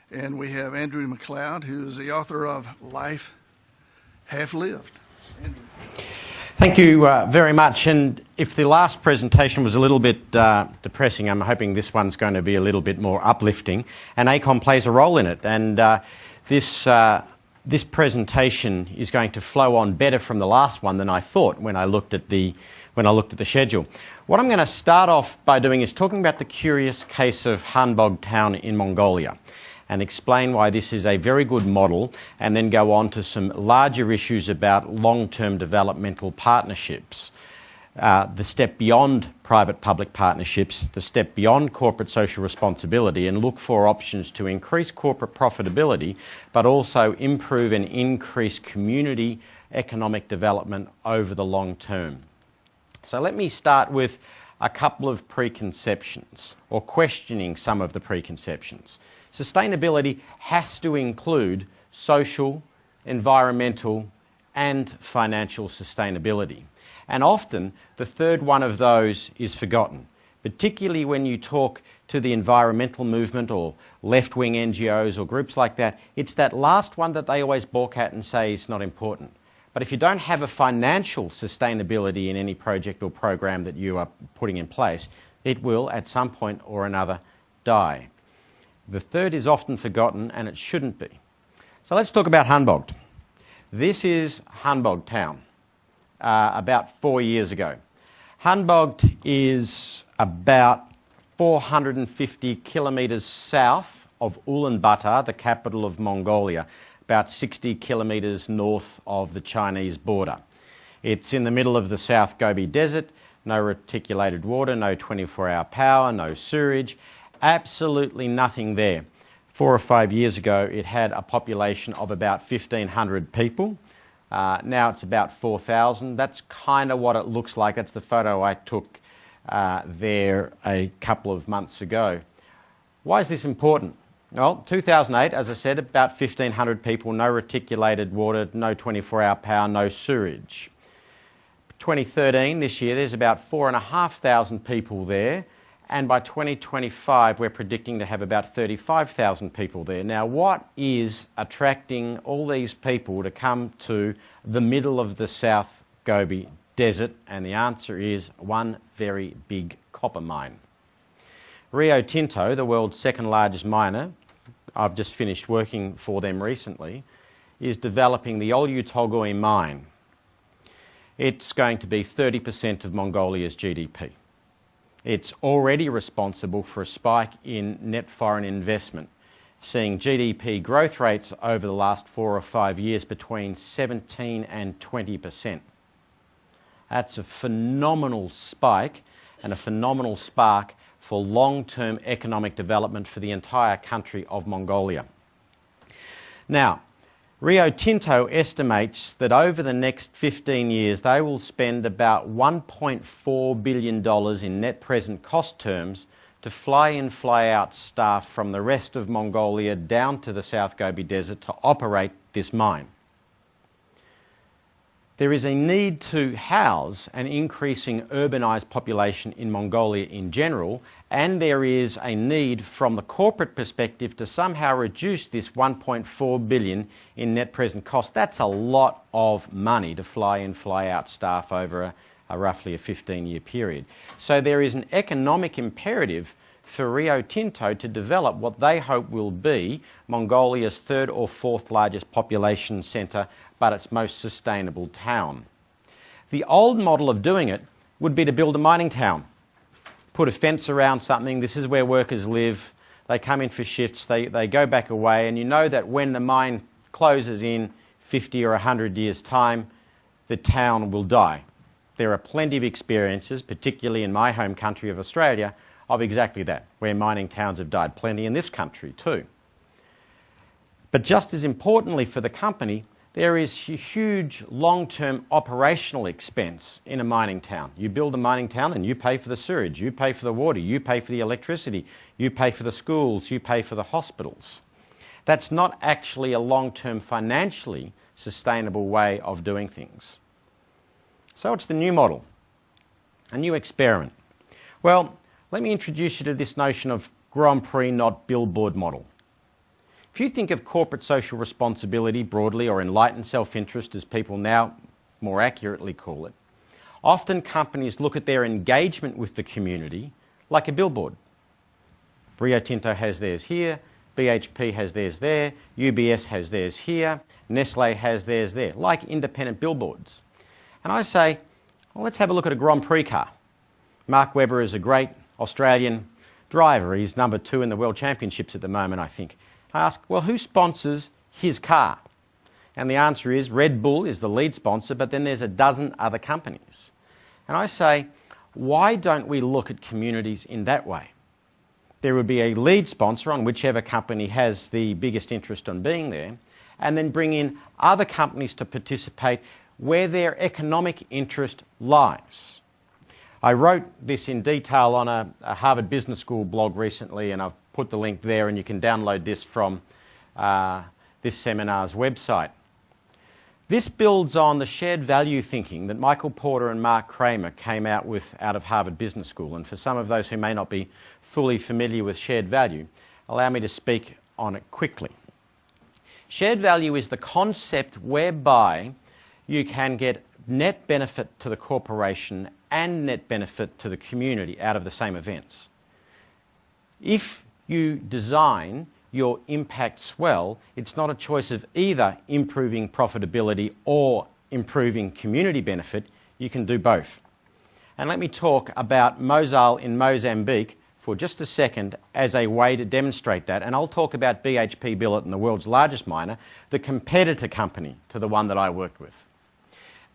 And we have Andrew McLeod, who is the author of Life Half Lived. Andrew. Thank you very much. And if the last presentation was a little bit depressing, I'm hoping this one's going to be a little bit more uplifting. And ACOM plays a role in it. And this presentation is going to flow on better from the last one than I thought when I looked at the schedule. What I'm going to start off by doing is talking about the curious case of Khanbogd town in Mongolia, and explain why this is a very good model, and then go on to some larger issues about long-term developmental partnerships, the step beyond private-public partnerships, the step beyond corporate social responsibility, and look for options to increase corporate profitability, but also improve and increase community economic development over the long term. So let me start with a couple of preconceptions, or questioning some of the preconceptions. Sustainability has to include social, environmental, and financial sustainability. And often, the third one of those is forgotten, particularly when you talk to the environmental movement or left-wing NGOs or groups like that. It's that last one that they always balk at and say is not important. But if you don't have a financial sustainability in any project or program that you are putting in place, it will, at some point or another, die. The third is often forgotten, and it shouldn't be. So let's talk about Khanbogd. This is Khanbogd town, about 4 years ago. Khanbogd is about 450 kilometres south of Ulaanbaatar, the capital of Mongolia, about 60 kilometres north of the Chinese border. It's in the middle of the South Gobi Desert, no reticulated water, no 24-hour power, no sewerage. Absolutely nothing there. 4 or 5 years ago, it had a population of about 1,500 people. Now it's about 4,000. That's kind of what it looks like. That's the photo I took there a couple of months ago. Why is this important? Well, 2008, as I said, about 1,500 people, no reticulated water, no 24-hour power, no sewerage. 2013, this year, there's about 4,500 people there. And by 2025, we're predicting to have about 35,000 people there. Now, what is attracting all these people to come to the middle of the South Gobi Desert? And the answer is one very big copper mine. Rio Tinto, the world's second largest miner, I've just finished working for them recently, is developing the Oyu Tolgoi mine. It's going to be 30% of Mongolia's GDP. It's already responsible for a spike in net foreign investment, seeing GDP growth rates over the last 4 or 5 years between 17 and 20%. That's a phenomenal spike and a phenomenal spark for long-term economic development for the entire country of Mongolia. Now, Rio Tinto estimates that over the next 15 years they will spend about $1.4 billion in net present cost terms to fly in, fly out staff from the rest of Mongolia down to the South Gobi Desert to operate this mine. There is a need to house an increasing urbanised population in Mongolia in general, and there is a need from the corporate perspective to somehow reduce this $1.4 billion in net present cost. That's a lot of money to fly in, fly out staff over roughly a 15-year period. So there is an economic imperative for Rio Tinto to develop what they hope will be Mongolia's third or fourth largest population centre, but its most sustainable town. The old model of doing it would be to build a mining town. Put a fence around something, this is where workers live, they come in for shifts, they go back away, and you know that when the mine closes in 50 or 100 years' time, the town will die. There are plenty of experiences, particularly in my home country of Australia, of exactly that, where mining towns have died. Plenty in this country too. But just as importantly for the company, there is huge long-term operational expense in a mining town. You build a mining town and you pay for the sewage, you pay for the water, you pay for the electricity, you pay for the schools, you pay for the hospitals. That's not actually a long-term financially sustainable way of doing things. So it's the new model, a new experiment. Well, let me introduce you to this notion of Grand Prix, not billboard model. If you think of corporate social responsibility broadly, or enlightened self-interest as people now more accurately call it, often companies look at their engagement with the community like a billboard. Rio Tinto has theirs here, BHP has theirs there, UBS has theirs here, Nestle has theirs there, like independent billboards. And I say, well, let's have a look at a Grand Prix car. Mark Webber is a great Australian driver. He's number 2 in the World Championships at the moment, I think. I ask, well, who sponsors his car? And the answer is Red Bull is the lead sponsor, but then there's a dozen other companies. And I say, why don't we look at communities in that way? There would be a lead sponsor on whichever company has the biggest interest on being there, and then bring in other companies to participate where their economic interest lies. I wrote this in detail on a Harvard Business School blog recently, and I've put the link there, and you can download this from this seminar's website. This builds on the shared value thinking that Michael Porter and Mark Kramer came out with out of Harvard Business School. And for some of those who may not be fully familiar with shared value, allow me to speak on it quickly. Shared value is the concept whereby you can get net benefit to the corporation and net benefit to the community out of the same events. If you design your impacts well, it's not a choice of either improving profitability or improving community benefit. You can do both. And let me talk about Mozal in Mozambique for just a second as a way to demonstrate that. And I'll talk about BHP Billiton, the world's largest miner, the competitor company to the one that I worked with.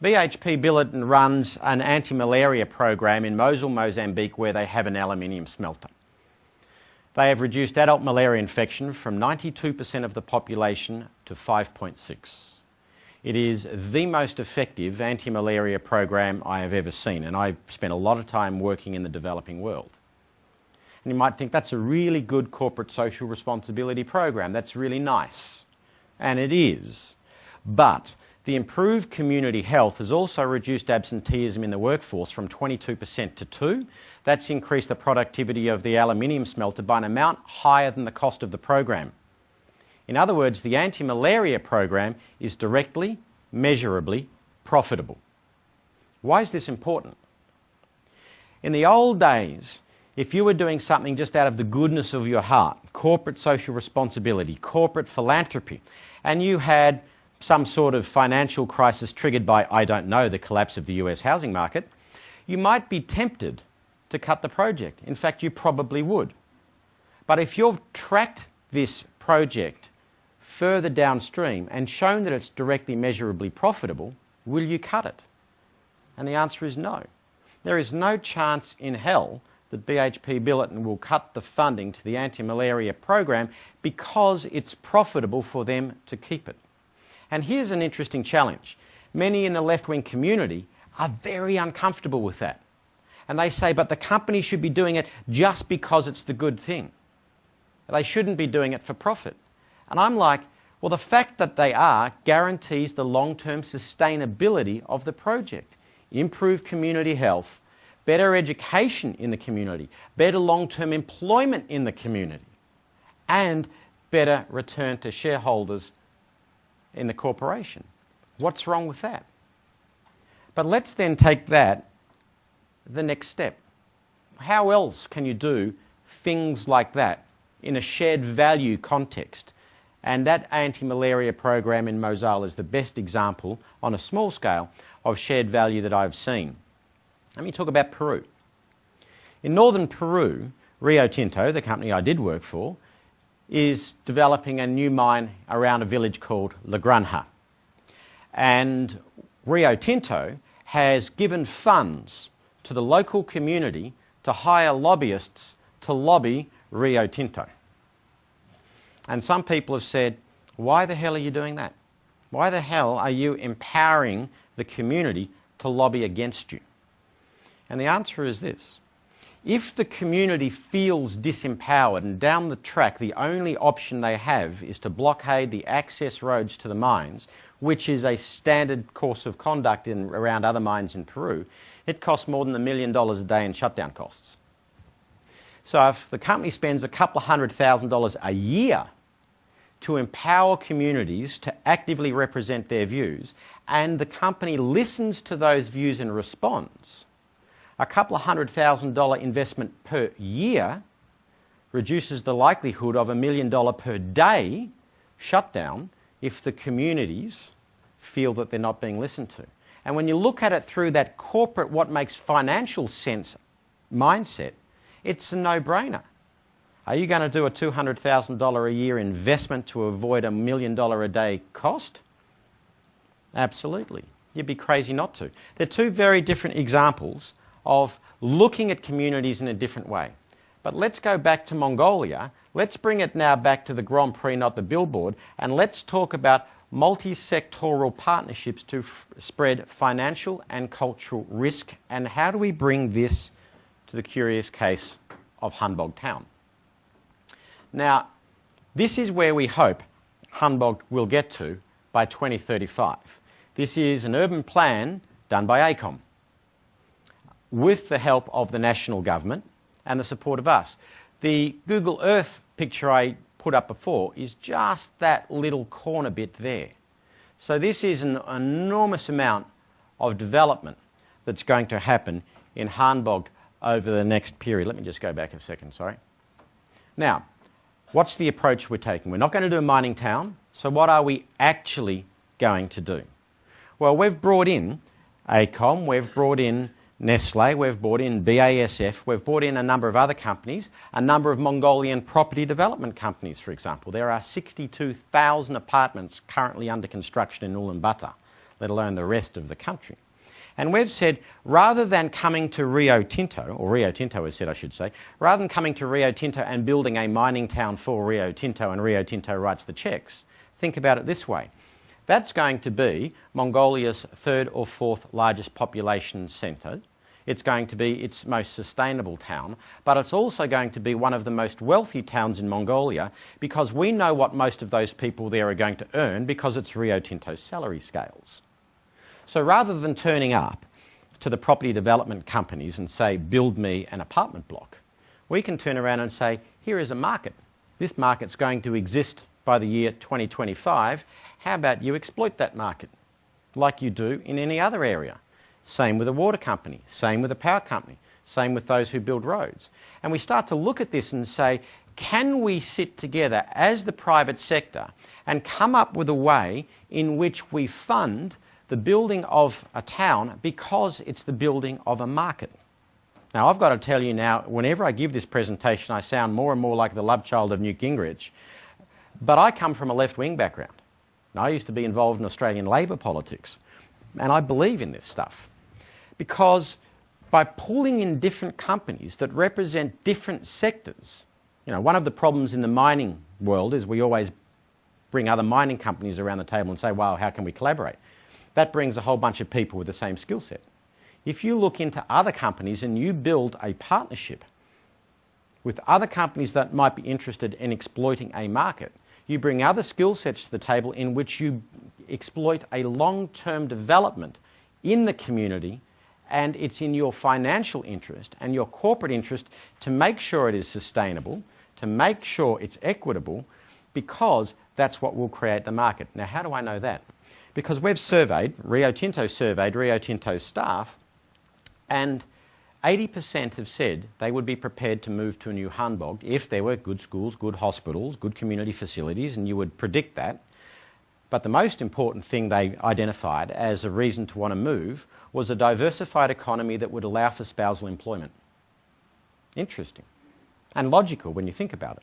BHP Billiton runs an anti-malaria program in Mosul, Mozambique, where they have an aluminium smelter. They have reduced adult malaria infection from 92% of the population to 5.6%. It is the most effective anti-malaria program I have ever seen, and I've spent a lot of time working in the developing world. And you might think that's a really good corporate social responsibility program. That's really nice. And it is. But the improved community health has also reduced absenteeism in the workforce from 22% to 2%. That's increased the productivity of the aluminium smelter by an amount higher than the cost of the program. In other words, the anti-malaria program is directly, measurably profitable. Why is this important? In the old days, if you were doing something just out of the goodness of your heart, corporate social responsibility, corporate philanthropy, and you had some sort of financial crisis triggered by, I don't know, the collapse of the US housing market, you might be tempted to cut the project. In fact, you probably would. But if you've tracked this project further downstream and shown that it's directly measurably profitable, will you cut it? And the answer is no. There is no chance in hell that BHP Billiton will cut the funding to the anti-malaria program because it's profitable for them to keep it. And here's an interesting challenge. Many in the left-wing community are very uncomfortable with that. And they say, but the company should be doing it just because it's the good thing. They shouldn't be doing it for profit. And I'm like, well, the fact that they are guarantees the long-term sustainability of the project. Improved community health, better education in the community, better long-term employment in the community, and better return to shareholders in the corporation. What's wrong with that? But let's then take that the next step. How else can you do things like that in a shared value context? And that anti-malaria program in Mosul is the best example on a small scale of shared value that I've seen. Let me talk about Peru. In northern Peru, Rio Tinto, the company I did work for, is developing a new mine around a village called La Granja. And Rio Tinto has given funds to the local community to hire lobbyists to lobby Rio Tinto. And some people have said, why the hell are you doing that? Why the hell are you empowering the community to lobby against you? And the answer is this. If the community feels disempowered and down the track the only option they have is to blockade the access roads to the mines, which is a standard course of conduct around other mines in Peru, it costs more than $1 million a day in shutdown costs. So if the company spends a couple of $100,000 a year to empower communities to actively represent their views, and the company listens to those views and responds, a couple of $100,000 investment per year reduces the likelihood of $1 million per day shutdown if the communities feel that they're not being listened to. And when you look at it through that corporate, what makes financial sense mindset, it's a no-brainer. Are you going to do a $200,000 a year investment to avoid $1 million a day cost? Absolutely. You'd be crazy not to. They're two very different examples of looking at communities in a different way. But let's go back to Mongolia. Let's bring it now back to the Grand Prix, not the billboard, and let's talk about multi-sectoral partnerships to spread financial and cultural risk, and how do we bring this to the curious case of Khanbogd town. Now, this is where we hope Khanbogd will get to by 2035. This is an urban plan done by AECOM with the help of the national government and the support of us. The Google Earth picture I put up before is just that little corner bit there. So this is an enormous amount of development that's going to happen in Khanbogd over the next period. Let me just go back a second, sorry. Now, what's the approach we're taking? We're not going to do a mining town, so what are we actually going to do? Well, we've brought in AECOM, we've brought in Nestle, we've brought in BASF, we've brought in a number of other companies, a number of Mongolian property development companies, for example. There are 62,000 apartments currently under construction in Ulaanbaatar, let alone the rest of the country. And we've said, rather than coming to Rio Tinto, or Rio Tinto has said, I should say, rather than coming to Rio Tinto and building a mining town for Rio Tinto and Rio Tinto writes the checks, think about it this way. That's going to be Mongolia's third or fourth largest population centre. It's going to be its most sustainable town, but it's also going to be one of the most wealthy towns in Mongolia because we know what most of those people there are going to earn because it's Rio Tinto's salary scales. So rather than turning up to the property development companies and say, build me an apartment block, we can turn around and say, here is a market. This market's going to exist by the year 2025. How about you exploit that market like you do in any other area? Same with a water company, same with a power company, same with those who build roads. And we start to look at this and say, can we sit together as the private sector and come up with a way in which we fund the building of a town because it's the building of a market? Now, I've got to tell you now, whenever I give this presentation, I sound more and more like the love child of Newt Gingrich. But I come from a left-wing background. Now, I used to be involved in Australian Labor politics, and I believe in this stuff. Because by pulling in different companies that represent different sectors, you know, one of the problems in the mining world is we always bring other mining companies around the table and say, wow, how can we collaborate? That brings a whole bunch of people with the same skill set. If you look into other companies and you build a partnership with other companies that might be interested in exploiting a market, you bring other skill sets to the table in which you exploit a long-term development in the community, and it's in your financial interest and your corporate interest to make sure it is sustainable, to make sure it's equitable, because that's what will create the market. Now, how do I know that? Because we've surveyed, Rio Tinto surveyed Rio Tinto's staff, and 80% have said they would be prepared to move to a new Khanbogd if there were good schools, good hospitals, good community facilities, and you would predict that. But the most important thing they identified as a reason to want to move was a diversified economy that would allow for spousal employment. Interesting. And logical when you think about it.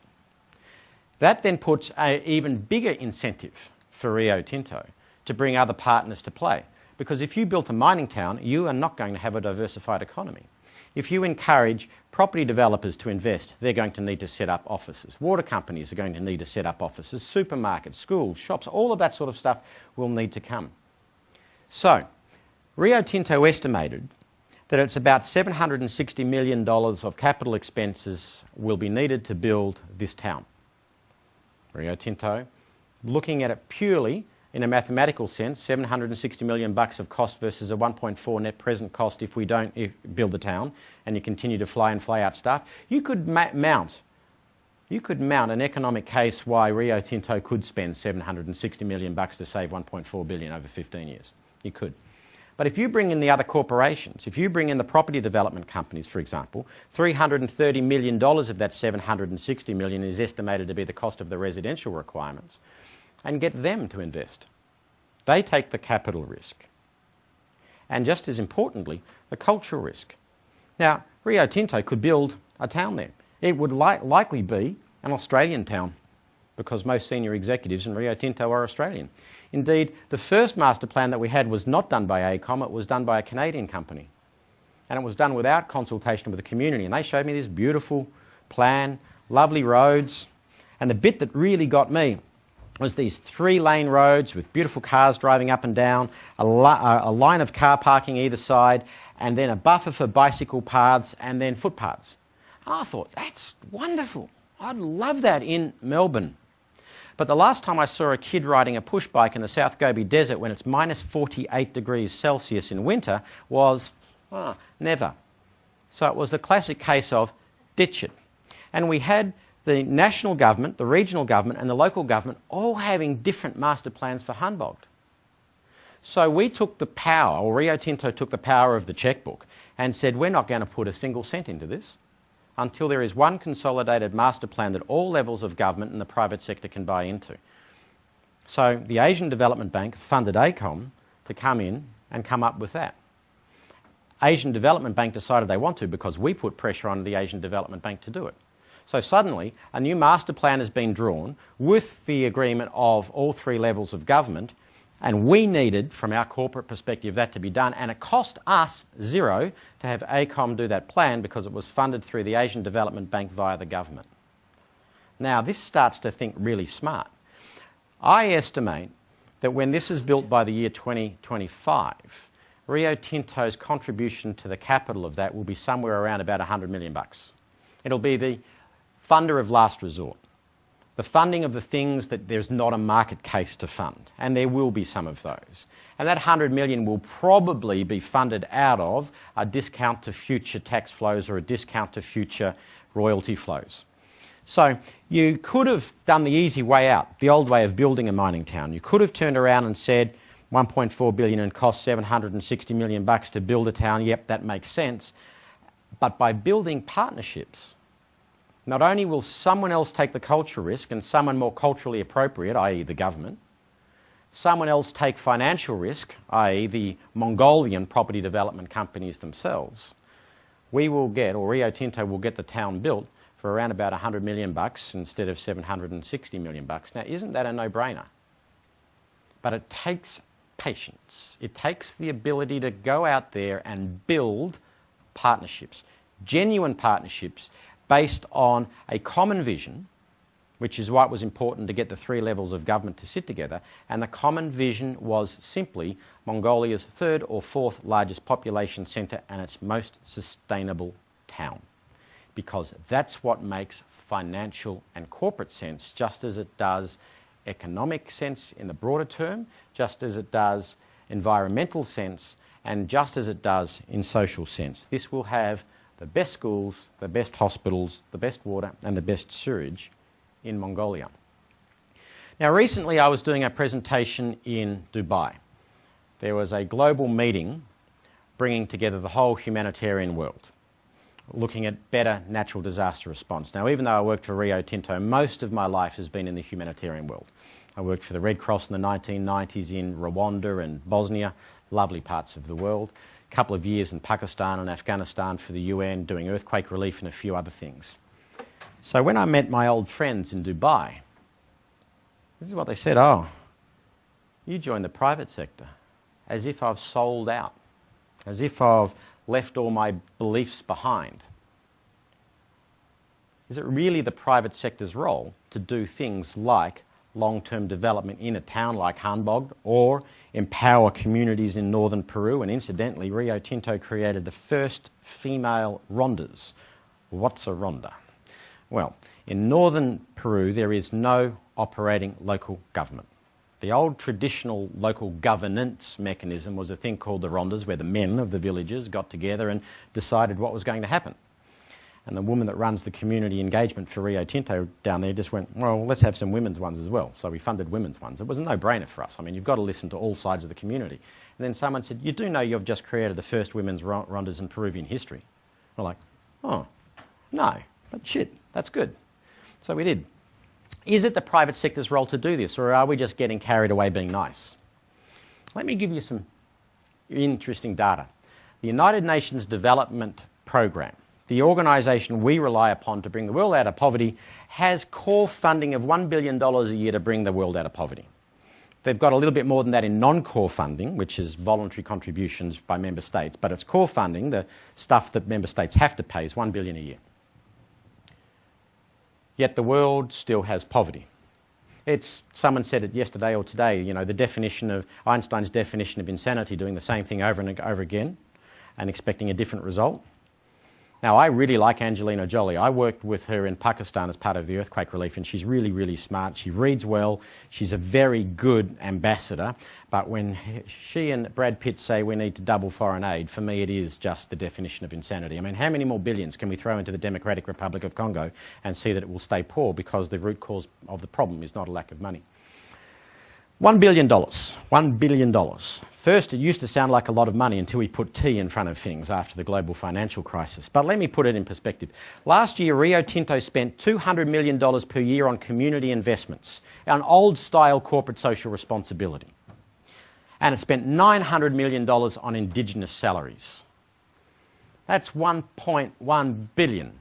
That then puts an even bigger incentive for Rio Tinto to bring other partners to play. Because if you built a mining town, you are not going to have a diversified economy. If you encourage property developers to invest, they're going to need to set up offices. Water companies are going to need to set up offices. Supermarkets, schools, shops, all of that sort of stuff will need to come. So, Rio Tinto estimated that it's about $760 million of capital expenses will be needed to build this town. Rio Tinto, looking at it purely in a mathematical sense, $760 million of cost versus a 1.4 net present cost if we don't build the town and you continue to fly in, fly out staff. You could mount You could mount an economic case why Rio Tinto could spend $760 million to save $1.4 billion over 15 years. You could. But if you bring in the other corporations, if you bring in the property development companies, for example, $330 million of that $760 million is estimated to be the cost of the residential requirements, and get them to invest. They take the capital risk. And just as importantly, the cultural risk. Now, Rio Tinto could build a town there. It would likely be an Australian town, because most senior executives in Rio Tinto are Australian. Indeed, the first master plan that we had was not done by AECOM, it was done by a Canadian company. And it was done without consultation with the community. And they showed me this beautiful plan, lovely roads. And the bit that really got me was these 3-lane roads with beautiful cars driving up and down, a line of car parking either side, and then a buffer for bicycle paths and then footpaths. And I thought, that's wonderful. I'd love that in Melbourne. But the last time I saw a kid riding a push bike in the South Gobi Desert when it's minus 48 degrees Celsius in winter was never. So it was the classic case of ditch it. And we had the national government, the regional government and the local government all having different master plans for Khanbogd. So we took the power, or Rio Tinto took the power of the chequebook and said, we're not going to put a single cent into this until there is one consolidated master plan that all levels of government and the private sector can buy into. So the Asian Development Bank funded AECOM to come in and come up with that. Asian Development Bank decided they want to because we put pressure on the Asian Development Bank to do it. So suddenly a new master plan has been drawn with the agreement of all 3 levels of government, and we needed, from our corporate perspective, that to be done, and it cost us $0 to have AECOM do that plan because it was funded through the Asian Development Bank via the government. Now, this starts to think really smart. I estimate that when this is built by the year 2025, Rio Tinto's contribution to the capital of that will be somewhere around about $100 million. It'll be the funder of last resort. The funding of the things that there's not a market case to fund, and there will be some of those. And that $100 million will probably be funded out of a discount to future tax flows or a discount to future royalty flows. So you could have done the easy way out, the old way of building a mining town. You could have turned around and said, $1.4 billion and cost $760 million to build a town. Yep, that makes sense. But by building partnerships, not only will someone else take the cultural risk and someone more culturally appropriate, i.e. the government, someone else take financial risk, i.e. the Mongolian property development companies themselves, we will get, or Rio Tinto will get the town built for around about $100 million instead of $760 million. Now, isn't that a no-brainer? But it takes patience. It takes the ability to go out there and build partnerships, genuine partnerships, based on a common vision, which is why it was important to get the 3 levels of government to sit together, and the common vision was simply Mongolia's 3rd or 4th largest population centre and its most sustainable town. Because that's what makes financial and corporate sense, just as it does economic sense in the broader term, just as it does environmental sense, and just as it does in social sense. This will have the best schools, the best hospitals, the best water and the best sewage in Mongolia. Now recently I was doing a presentation in Dubai. There was a global meeting bringing together the whole humanitarian world, looking at better natural disaster response. Now even though I worked for Rio Tinto, most of my life has been in the humanitarian world. I worked for the Red Cross in the 1990s in Rwanda and Bosnia, lovely parts of the world. Couple of years in Pakistan and Afghanistan for the UN, doing earthquake relief and a few other things. So when I met my old friends in Dubai, this is what they said, oh, you joined the private sector, as if I've sold out, as if I've left all my beliefs behind. Is it really the private sector's role to do things like long-term development in a town like Khanbogd, or empower communities in northern Peru? And incidentally, Rio Tinto created the first female rondas. What's a ronda? Well, in northern Peru there is no operating local government. The old traditional local governance mechanism was a thing called the rondas, where the men of the villages got together and decided what was going to happen. And the woman that runs the community engagement for Rio Tinto down there just went, well, let's have some women's ones as well. So we funded women's ones. It was a no-brainer for us. I mean, you've got to listen to all sides of the community. And then someone said, you do know you've just created the first women's rondas in Peruvian history. We're like, oh, no, but shit, that's good. So we did. Is it the private sector's role to do this, or are we just getting carried away being nice? Let me give you some interesting data. The United Nations Development Programme, the organisation we rely upon to bring the world out of poverty, has core funding of $1 billion a year to bring the world out of poverty. They've got a little bit more than that in non-core funding, which is voluntary contributions by member states, but it's core funding, the stuff that member states have to pay, is $1 billion a year. Yet the world still has poverty. Someone said it yesterday or today, you know, the definition of Einstein's definition of insanity, doing the same thing over and over again and expecting a different result. Now, I really like Angelina Jolie. I worked with her in Pakistan as part of the earthquake relief, and she's really, really smart. She reads well. She's a very good ambassador. But when she and Brad Pitt say we need to double foreign aid, for me it is just the definition of insanity. I mean, how many more billions can we throw into the Democratic Republic of Congo and see that it will stay poor because the root cause of the problem is not a lack of money? $1 billion. $1 billion. First, it used to sound like a lot of money until we put T in front of things after the global financial crisis. But let me put it in perspective. Last year, Rio Tinto spent $200 million per year on community investments, on old-style corporate social responsibility. And it spent $900 million on Indigenous salaries. That's $1.1 billion.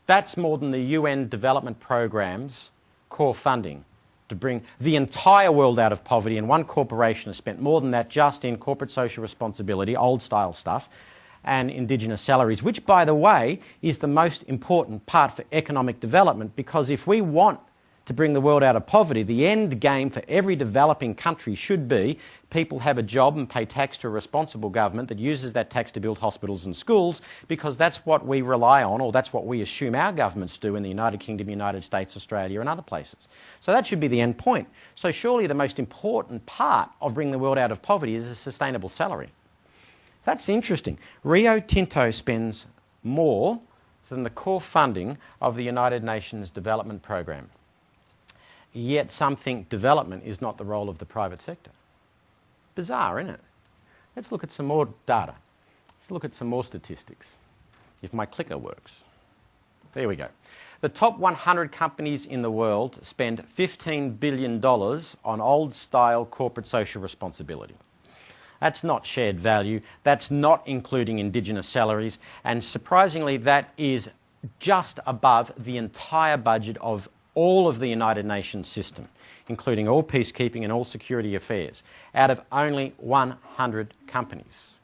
That's more than the UN Development Programme's core funding to bring the entire world out of poverty, and one corporation has spent more than that just in corporate social responsibility, old-style stuff, and Indigenous salaries, which, by the way, is the most important part for economic development, because if we want to bring the world out of poverty, the end game for every developing country should be people have a job and pay tax to a responsible government that uses that tax to build hospitals and schools, because that's what we rely on, or that's what we assume our governments do in the United Kingdom, United States, Australia and other places. So that should be the end point. So surely the most important part of bringing the world out of poverty is a sustainable salary. That's interesting. Rio Tinto spends more than the core funding of the United Nations Development Programme. Yet some think development is not the role of the private sector. Bizarre, isn't it? Let's look at some more data. Let's look at some more statistics. If my clicker works. There we go. The top 100 companies in the world spend $15 billion on old-style corporate social responsibility. That's not shared value. That's not including Indigenous salaries. And surprisingly, that is just above the entire budget of all of the United Nations system, including all peacekeeping and all security affairs, out of only 100 companies.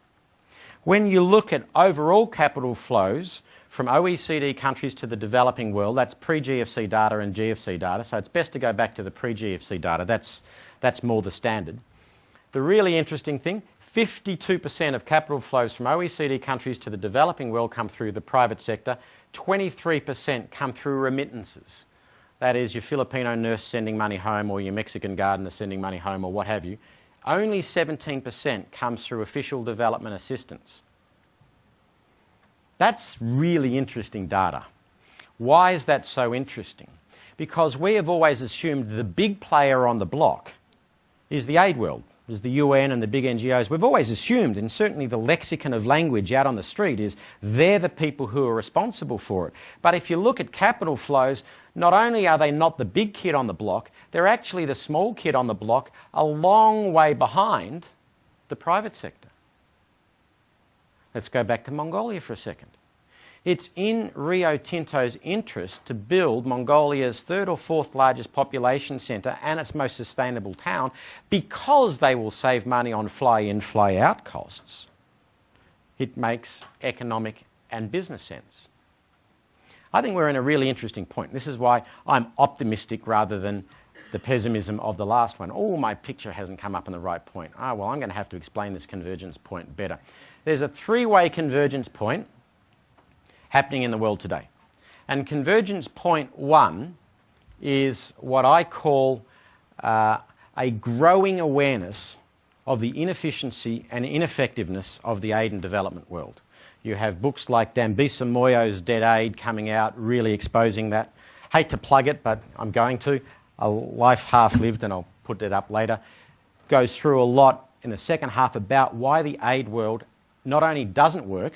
When you look at overall capital flows from OECD countries to the developing world, that's pre-GFC data and GFC data, so it's best to go back to the pre-GFC data. That's more the standard. The really interesting thing, 52% of capital flows from OECD countries to the developing world come through the private sector, 23% come through remittances. That is, your Filipino nurse sending money home, or your Mexican gardener sending money home, or what have you. Only 17% comes through official development assistance. That's really interesting data. Why is that so interesting? Because we have always assumed the big player on the block is the aid world, is the UN and the big NGOs. We've always assumed, and certainly the lexicon of language out on the street is they're the people who are responsible for it. But if you look at capital flows, not only are they not the big kid on the block, they're actually the small kid on the block, a long way behind the private sector. Let's go back to Mongolia for a second. It's in Rio Tinto's interest to build Mongolia's third or fourth largest population centre and its most sustainable town, because they will save money on fly-in, fly-out costs. It makes economic and business sense. I think we're in a really interesting point. This is why I'm optimistic rather than the pessimism of the last one. Oh, my picture hasn't come up in the right point. Oh, well, I'm going to have to explain this convergence point better. There's a three-way convergence point happening in the world today. And convergence point one is what I call a growing awareness of the inefficiency and ineffectiveness of the aid and development world. You have books like Dambisa Moyo's Dead Aid coming out, really exposing that. Hate to plug it, but I'm going to. A Life Half Lived, and I'll put it up later, goes through a lot in the second half about why the aid world not only doesn't work,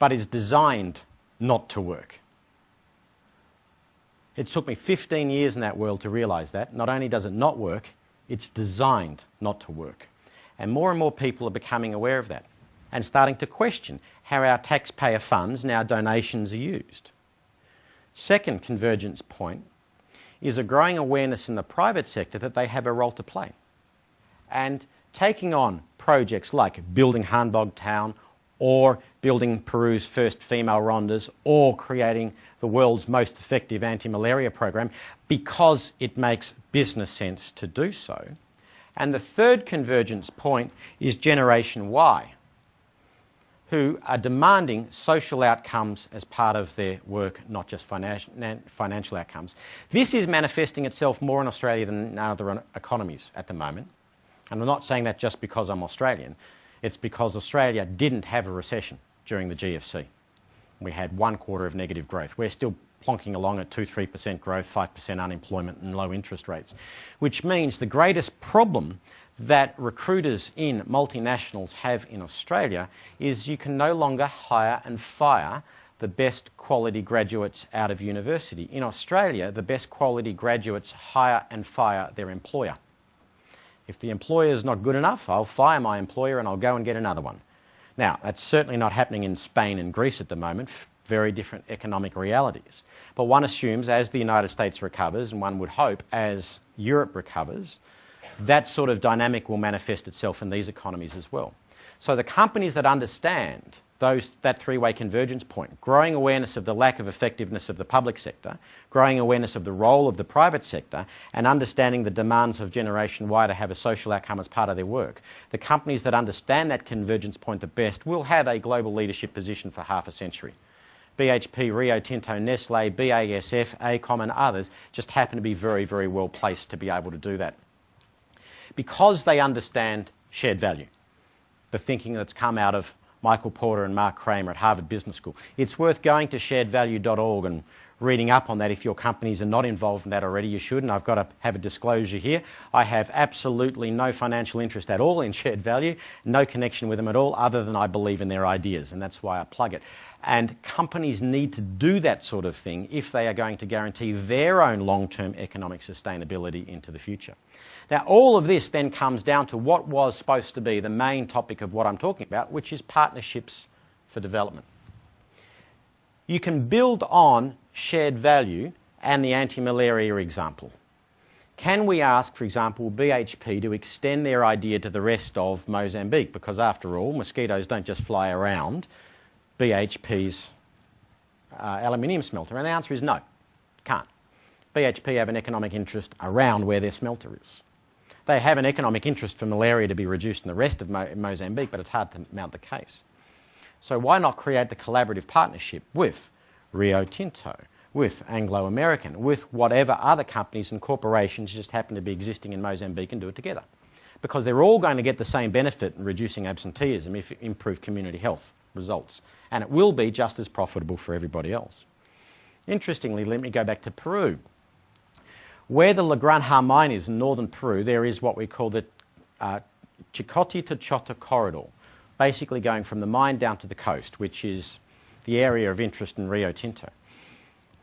but is designed not to work. It took me 15 years in that world to realise that. Not only does it not work, it's designed not to work. And more people are becoming aware of that and starting to question how our taxpayer funds and our donations are used. Second convergence point is a growing awareness in the private sector that they have a role to play. And taking on projects like building Khanbogd town, or building Peru's first female rondas, or creating the world's most effective anti-malaria program, because it makes business sense to do so. And the third convergence point is Generation Y, who are demanding social outcomes as part of their work, not just financial outcomes. This is manifesting itself more in Australia than in other economies at the moment. And I'm not saying that just because I'm Australian. It's because Australia didn't have a recession during the GFC. We had 1 quarter of negative growth. We're still plonking along at 2-3% growth, 5% unemployment and low interest rates, which means the greatest problem that recruiters in multinationals have in Australia is you can no longer hire and fire the best quality graduates out of university. In Australia, the best quality graduates hire and fire their employer. If the employer is not good enough, I'll fire my employer and I'll go and get another one. Now, that's certainly not happening in Spain and Greece at the moment, very different economic realities. But one assumes as the United States recovers, and one would hope as Europe recovers, that sort of dynamic will manifest itself in these economies as well. So the companies that understand that three-way convergence point, growing awareness of the lack of effectiveness of the public sector, growing awareness of the role of the private sector, and understanding the demands of Generation Y to have a social outcome as part of their work, the companies that understand that convergence point the best will have a global leadership position for half a century. BHP, Rio Tinto, Nestle, BASF, AECOM and others just happen to be very, very well placed to be able to do that. Because they understand shared value, the thinking that's come out of Michael Porter and Mark Kramer at Harvard Business School. It's worth going to sharedvalue.org and reading up on that. If your companies are not involved in that already, you should. And I've got to have a disclosure here. I have absolutely no financial interest at all in Shared Value, no connection with them at all, other than I believe in their ideas, and that's why I plug it. And companies need to do that sort of thing if they are going to guarantee their own long-term economic sustainability into the future. Now, all of this then comes down to what was supposed to be the main topic of what I'm talking about, which is partnerships for development. You can build on shared value and the anti-malaria example. Can we ask, for example, BHP to extend their idea to the rest of Mozambique? Because after all, mosquitoes don't just fly around BHP's aluminium smelter. And the answer is no, can't. BHP have an economic interest around where their smelter is. They have an economic interest for malaria to be reduced in the rest of Mozambique, but it's hard to mount the case. So why not create the collaborative partnership with Rio Tinto, with Anglo American, with whatever other companies and corporations just happen to be existing in Mozambique, and do it together? Because they're all going to get the same benefit in reducing absenteeism if it improves community health results. And it will be just as profitable for everybody else. Interestingly, let me go back to Peru. Where the La Granja mine is in northern Peru, there is what we call the Chicote to Chota corridor, basically going from the mine down to the coast, which is the area of interest in Rio Tinto.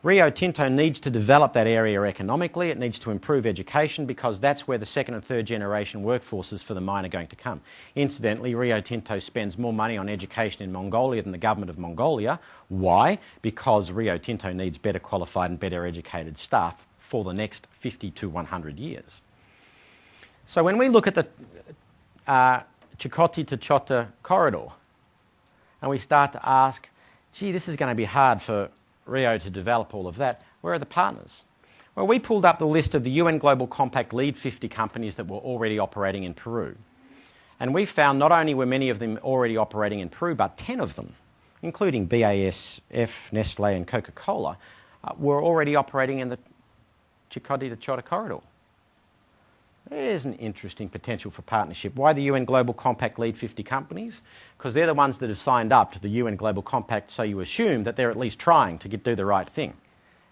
Rio Tinto needs to develop that area economically. It needs to improve education because that's where the second and third generation workforces for the mine are going to come. Incidentally, Rio Tinto spends more money on education in Mongolia than the government of Mongolia. Why? Because Rio Tinto needs better qualified and better educated staff for the next 50 to 100 years. So when we look at the Chicote to Chota corridor and we start to ask, gee, this is going to be hard for Rio to develop all of that, where are the partners? Well, we pulled up the list of the UN Global Compact lead 50 companies that were already operating in Peru. And we found not only were many of them already operating in Peru, but 10 of them, including BASF, Nestle and Coca-Cola, were already operating in the Chicote to Chota corridor. There's an interesting potential for partnership. Why the UN Global Compact lead 50 companies? Because they're the ones that have signed up to the UN Global Compact, so you assume that they're at least trying to do the right thing.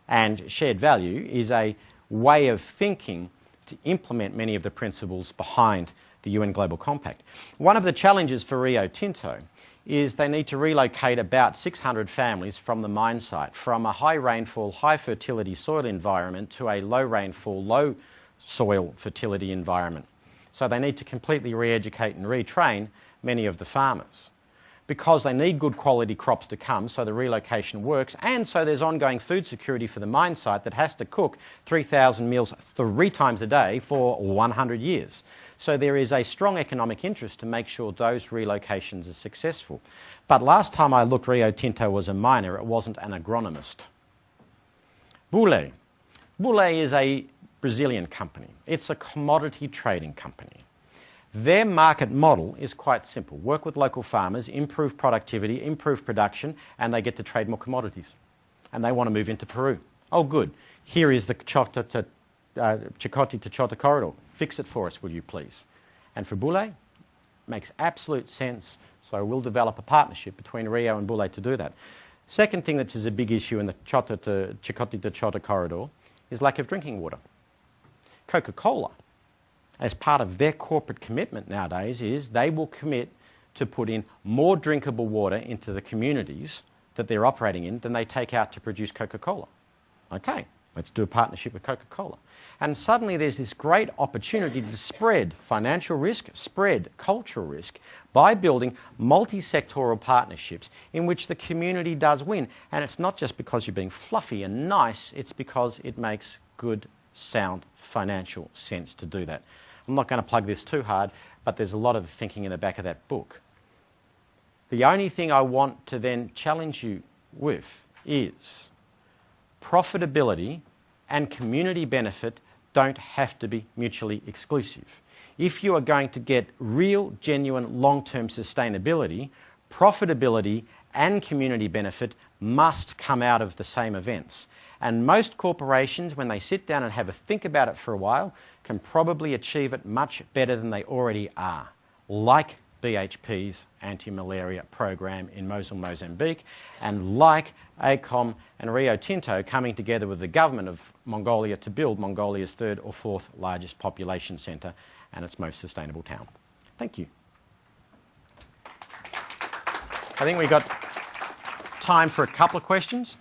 And shared value is a way of thinking to implement many of the principles behind the UN Global Compact. One of the challenges for Rio Tinto is they need to relocate about 600 families from the mine site, from a high rainfall, high fertility soil environment to a low rainfall, low soil fertility environment. So they need to completely re-educate and retrain many of the farmers, because they need good quality crops to come, so the relocation works, and so there's ongoing food security for the mine site that has to cook 3,000 meals 3 times a day for 100 years. So there is a strong economic interest to make sure those relocations are successful. But last time I looked, Rio Tinto was a miner, it wasn't an agronomist. Boulé. Boulé is a Brazilian company. It's a commodity trading company. Their market model is quite simple. Work with local farmers, improve productivity, improve production, and they get to trade more commodities. And they want to move into Peru. Oh, good. Here is the Chicote to Chota corridor. Fix it for us, will you please? And for Boulé, makes absolute sense. So we'll develop a partnership between Rio and Boulé to do that. Second thing that is a big issue in the Chicote to Chota corridor is lack of drinking water. Coca-Cola, as part of their corporate commitment nowadays, is they will commit to put in more drinkable water into the communities that they're operating in than they take out to produce Coca-Cola. Okay, let's do a partnership with Coca-Cola. And suddenly there's this great opportunity to spread financial risk, spread cultural risk, by building multi-sectoral partnerships in which the community does win. And it's not just because you're being fluffy and nice, it's because it makes good, sound financial sense to do that. I'm not going to plug this too hard, but there's a lot of thinking in the back of that book. The only thing I want to then challenge you with is profitability and community benefit don't have to be mutually exclusive. If you are going to get real, genuine, long-term sustainability, profitability and community benefit must come out of the same events. And most corporations, when they sit down and have a think about it for a while, can probably achieve it much better than they already are, like BHP's anti-malaria program in Mosul, Mozambique, and like AECOM and Rio Tinto coming together with the government of Mongolia to build Mongolia's 3rd or 4th largest population centre and its most sustainable town. Thank you. I think we've got time for a couple of questions.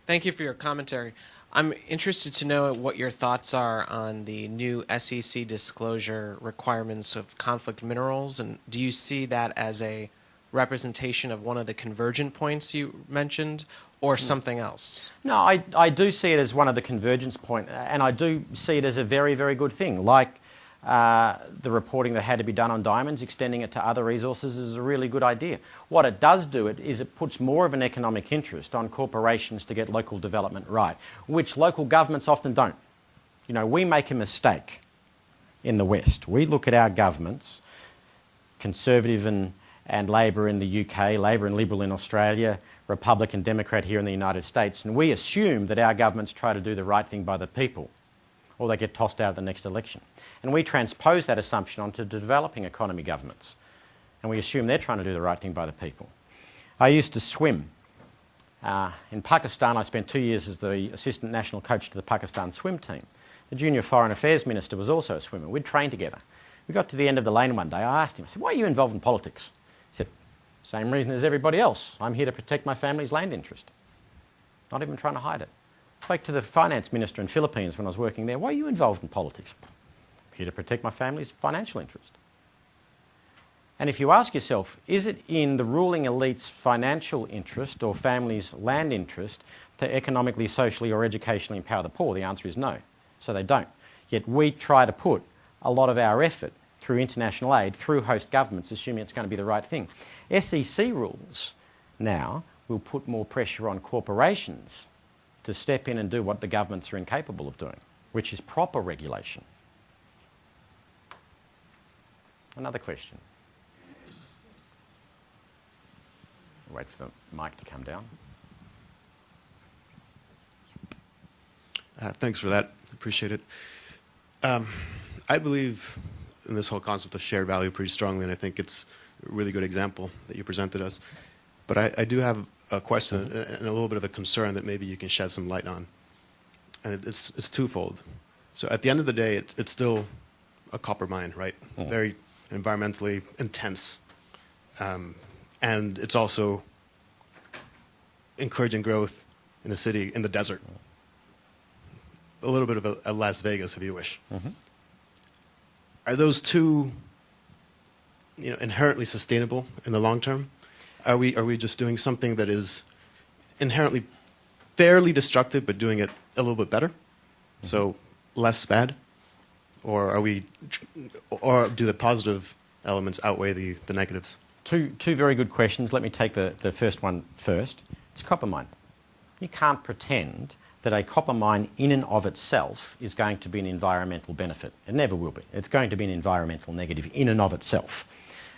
Thank you for your commentary. I'm interested to know what your thoughts are on the new SEC disclosure requirements of conflict minerals, and do you see that as a representation of one of the convergent points you mentioned, or something else? No, I do see it as one of the convergence points, and I do see it as a very, very good thing. Like the reporting that had to be done on diamonds, extending it to other resources is a really good idea. What it does do is it puts more of an economic interest on corporations to get local development right, which local governments often don't. You know, we make a mistake in the West. We look at our governments, Conservative and Labor in the UK, Labor and Liberal in Australia, Republican, Democrat here in the United States, and we assume that our governments try to do the right thing by the people, or they get tossed out at the next election. And we transpose that assumption onto developing economy governments. And we assume they're trying to do the right thing by the people. I used to swim. In Pakistan, I spent 2 years as the assistant national coach to the Pakistan swim team. The junior foreign affairs minister was also a swimmer. We'd trained together. We got to the end of the lane one day. I asked him, I said, why are you involved in politics? He said, same reason as everybody else. I'm here to protect my family's land interest. Not even trying to hide it. Spoke to the finance minister in the Philippines when I was working there. Why are you involved in politics? Here to protect my family's financial interest. And if you ask yourself, is it in the ruling elite's financial interest or family's land interest to economically, socially or educationally empower the poor? The answer is no. So they don't. Yet we try to put a lot of our effort through international aid, through host governments, assuming it's going to be the right thing. SEC rules now will put more pressure on corporations to step in and do what the governments are incapable of doing, which is proper regulation. Another question. Wait for the mic to come down. Thanks for that. Appreciate it. I believe in this whole concept of shared value pretty strongly, and I think it's a really good example that you presented us. But I do have a question and a little bit of a concern that maybe you can shed some light on. And it's twofold. So at the end of the day, it's still a copper mine, right? Very environmentally intense. And it's also encouraging growth in the city, in the desert. A little bit of a Las Vegas, if you wish. Are those two, inherently sustainable in the long term? Are we just doing something that is inherently fairly destructive, but doing it a little bit better? So less bad? Or do the positive elements outweigh the negatives? Two very good questions. Let me take the first one first. It's a copper mine. You can't pretend that a copper mine in and of itself is going to be an environmental benefit. It never will be. It's going to be an environmental negative in and of itself.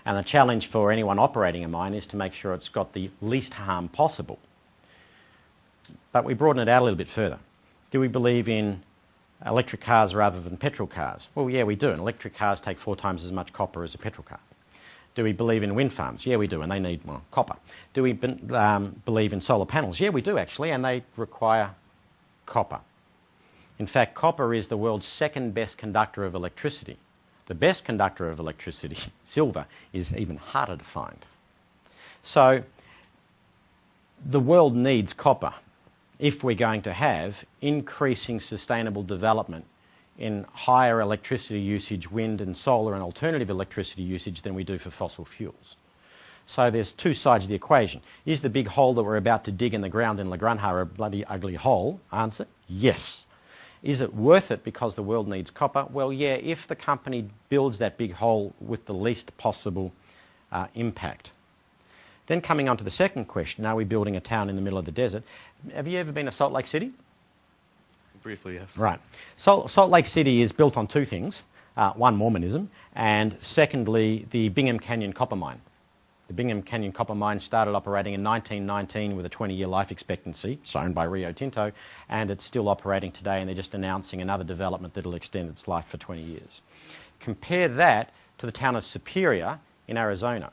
And the challenge for anyone operating a mine is to make sure it's got the least harm possible. But we broaden it out a little bit further. Do we believe in electric cars rather than petrol cars? Well, yeah, we do. And electric cars take 4 times as much copper as a petrol car. Do we believe in wind farms? Yeah, we do, and they need more copper. Do we believe in solar panels? Yeah, we do, actually, and they require copper. In fact, copper is the world's second best conductor of electricity. The best conductor of electricity, silver, is even harder to find. So the world needs copper if we're going to have increasing sustainable development in higher electricity usage, wind and solar and alternative electricity usage than we do for fossil fuels. So there's two sides of the equation. Is the big hole that we're about to dig in the ground in La Granja a bloody ugly hole? Answer, yes. Is it worth it because the world needs copper? Well, yeah, if the company builds that big hole with the least possible impact. Then coming on to the second question, are we building a town in the middle of the desert? Have you ever been to Salt Lake City? Briefly, yes. Right. Salt Lake City is built on two things. One, Mormonism, and secondly, the Bingham Canyon copper mine. The Bingham Canyon copper mine started operating in 1919 with a 20-year life expectancy. It's owned by Rio Tinto, and it's still operating today, and they're just announcing another development that will extend its life for 20 years. Compare that to the town of Superior in Arizona.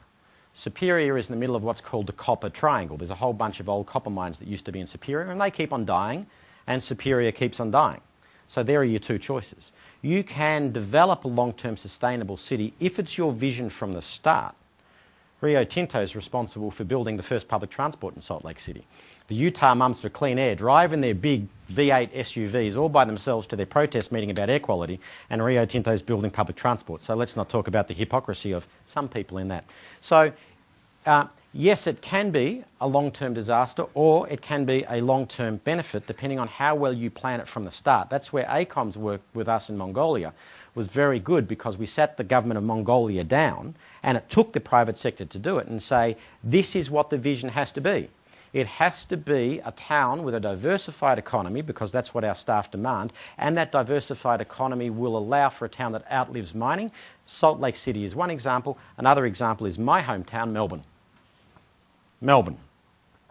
Superior is in the middle of what's called the Copper Triangle. There's a whole bunch of old copper mines that used to be in Superior, and they keep on dying, and Superior keeps on dying. So there are your two choices. You can develop a long-term sustainable city if it's your vision from the start. Rio Tinto is responsible for building the first public transport in Salt Lake City. The Utah Mums for Clean Air drive in their big V8 SUVs all by themselves to their protest meeting about air quality, and Rio Tinto is building public transport. So let's not talk about the hypocrisy of some people in that. So yes, it can be a long-term disaster, or it can be a long-term benefit depending on how well you plan it from the start. That's where AECOM's work with us in Mongolia was very good, because we sat the government of Mongolia down, and it took the private sector to do it and say, this is what the vision has to be. It has to be a town with a diversified economy, because that's what our staff demand, and that diversified economy will allow for a town that outlives mining. Salt Lake City is one example. Another example is my hometown, Melbourne. Melbourne,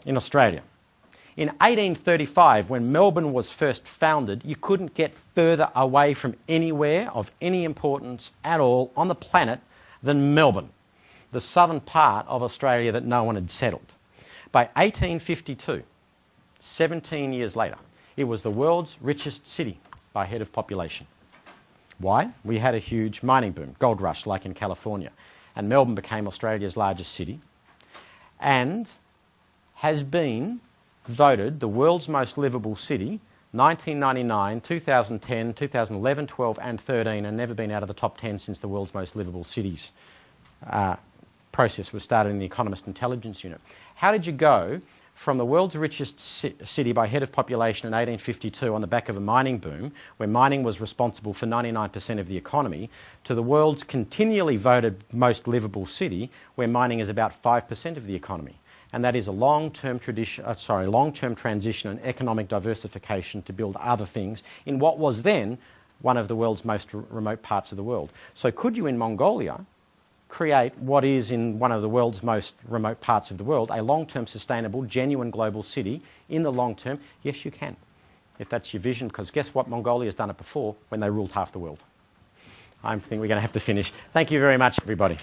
in Australia. In 1835, when Melbourne was first founded, you couldn't get further away from anywhere of any importance at all on the planet than Melbourne, the southern part of Australia that no one had settled. By 1852, 17 years later, it was the world's richest city by head of population. Why? We had a huge mining boom, gold rush like in California, and Melbourne became Australia's largest city and has been voted the world's most livable city 1999, 2010, 2011, 12 and 13, and never been out of the top 10 since the world's most livable cities process was started in the Economist Intelligence Unit. How did you go from the world's richest city by head of population in 1852 on the back of a mining boom, where mining was responsible for 99% of the economy, to the world's continually voted most livable city, where mining is about 5% of the economy? And that is a long-term transition and economic diversification to build other things in what was then one of the world's most remote parts of the world. So could you, in Mongolia, create what is in one of the world's most remote parts of the world, a long-term sustainable, genuine global city in the long term? Yes, you can. if that's your vision, because guess what? Mongolia's done it before when they ruled half the world. I think we're going to have to finish. Thank you very much, everybody.